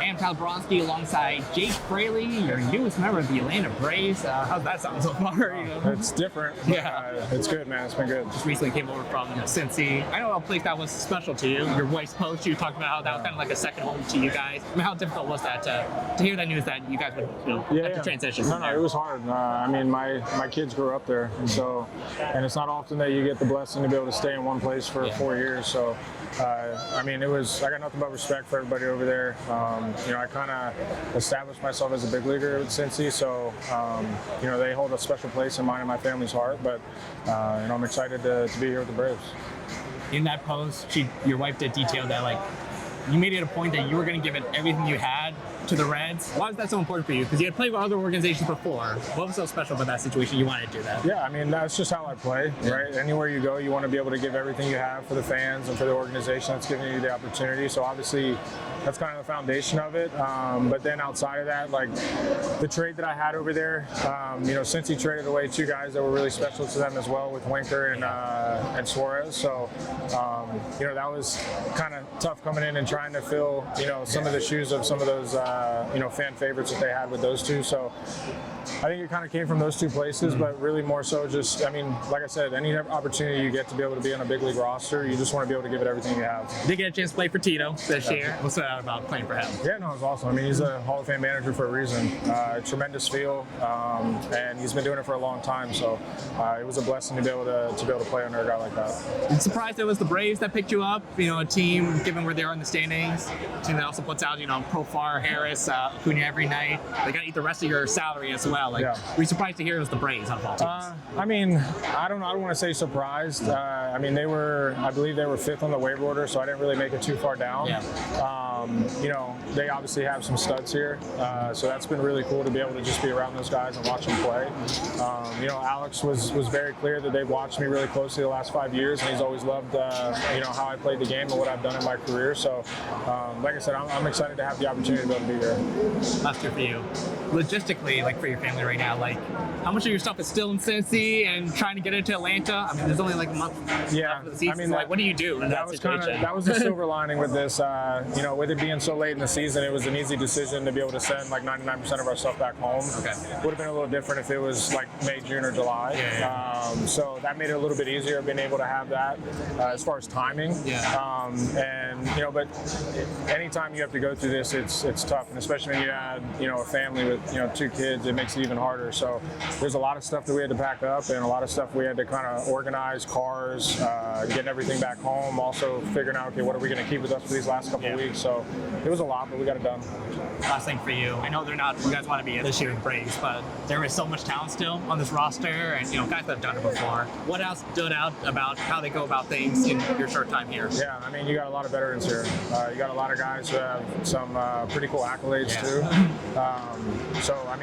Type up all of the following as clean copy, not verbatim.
am Tyler Boronski alongside Jake Fraley, your newest member of the Atlanta Braves. How's that sound so far? It's different. Yeah. It's good, man. It's been good. Just recently came over from Cincy. I know a place that was special to you. Your wife's post, you talked about how that was kind of like a second home to you guys. I mean, how difficult was that to hear that news that you guys would have to transition? No, it was hard. I mean, my kids grew up there, and it's not often that you get the blessing to be able to stay in one place for 4 years. So, I mean, I got nothing but respect for everybody over there. I kind of established myself as a big leaguer at Cincy, so they hold a special place in mine and my family's heart. But I'm excited to be here with the Braves. In that post, your wife did detail that you made it a point that you were going to give it everything you had to the Reds. Why was that so important for you? Because you had played with other organizations before. What was so special about that situation you wanted to do that? Yeah, I mean, that's just how I play, right? Anywhere you go, you want to be able to give everything you have for the fans and for the organization that's giving you the opportunity. So obviously, that's kind of the foundation of it. But then outside of that, the trade that I had over there, Cincy traded away 2 guys that were really special to them as well, with Winker and Suarez. So, that was kind of tough coming in and trying to fill, some of the shoes of some of those, fan favorites that they had with those 2. So I think it kind of came from those 2 places, but really more so just, like I said, any opportunity you get to be able to be on a big league roster, you just want to be able to give it everything you have. Did get a chance to play for Tito this year. What's that about playing for him? Yeah, no, it was awesome. I mean, he's a Hall of Fame manager for a reason. Tremendous feel, and he's been doing it for a long time. So it was a blessing to be able to play under a guy like that. I'm surprised it was the Braves that picked you up. A team, given where they are in the standings, a team that also puts out, Profar, Harris, Acuña every night. They got to eat the rest of your salary as well. Were you surprised to hear it was the Braves out of all teams? I mean, I don't know. I don't want to say surprised. I believe they were 5th on the waiver order, so I didn't really make it too far down. Yeah. They obviously have some studs here, so that's been really cool to be able to just be around those guys and watch them play. Alex was very clear that they've watched me really closely the last 5 years, and he's always loved, how I played the game and what I've done in my career. So, like I said, I'm excited to have the opportunity to be able to be here. That's good for you. Logistically, for your family right now, how much of your stuff is still in Cincy and trying to get into Atlanta? I mean, there's only a month left of the season. What do you do in that situation? That was the silver lining with this. With it being so late in the season, it was an easy decision to be able to send 99% of our stuff back home. Okay. Would have been a little different if it was May, June, or July. Yeah. So that made it a little bit easier being able to have that as far as timing. Yeah. But anytime you have to go through this, it's tough, and especially when you add a family with 2 kids, it makes it even harder. So there's a lot of stuff that we had to pack up, and a lot of stuff we had to kind of organize, cars, getting everything back home, also figuring out, okay, what are we going to keep with us for these last couple of weeks. So it was a lot, but we got it done. Last thing for you, I know you guys want to be this year's Braves, but there is so much talent still on this roster, and guys that have done it before. What else stood out about how they go about things in your short time here? Yeah, I mean, you got a lot of veterans here. You got a lot of guys who have some pretty cool accolades too.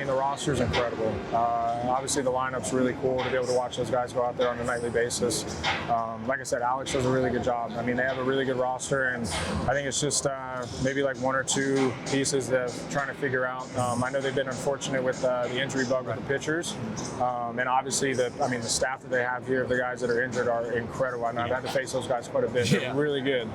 The roster's incredible. Obviously, the lineup's really cool to be able to watch those guys go out there on a nightly basis. Like I said, Alex does a really good job. I mean, they have a really good roster, and I think it's just maybe 1 or 2 pieces that they're trying to figure out. I know they've been unfortunate with the injury bug with the pitchers, and obviously the staff that they have here, the guys that are injured, are incredible. I've had to face those guys quite a bit. They're really good.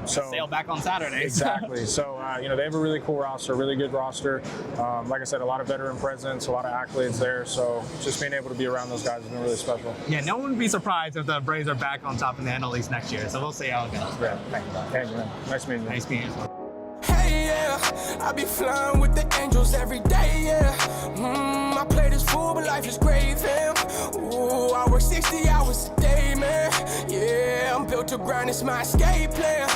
Sail back on Saturday. Exactly. So they have a really cool roster, really good roster. Like I said, a lot of veteran presence, a lot of accolades there. So just being able to be around those guys has been really special. Yeah, no one would be surprised if the Braves are back on top in the NL East next year. So we'll see how it goes. Yeah. Thank you, man. Nice meeting you. Nice meeting you. Hey, yeah, I be flying with the angels every day, yeah. I play this fool, but life is great, fam. Ooh, I work 60 hours a day, man. Yeah, I'm built to grind, it's my escape plan.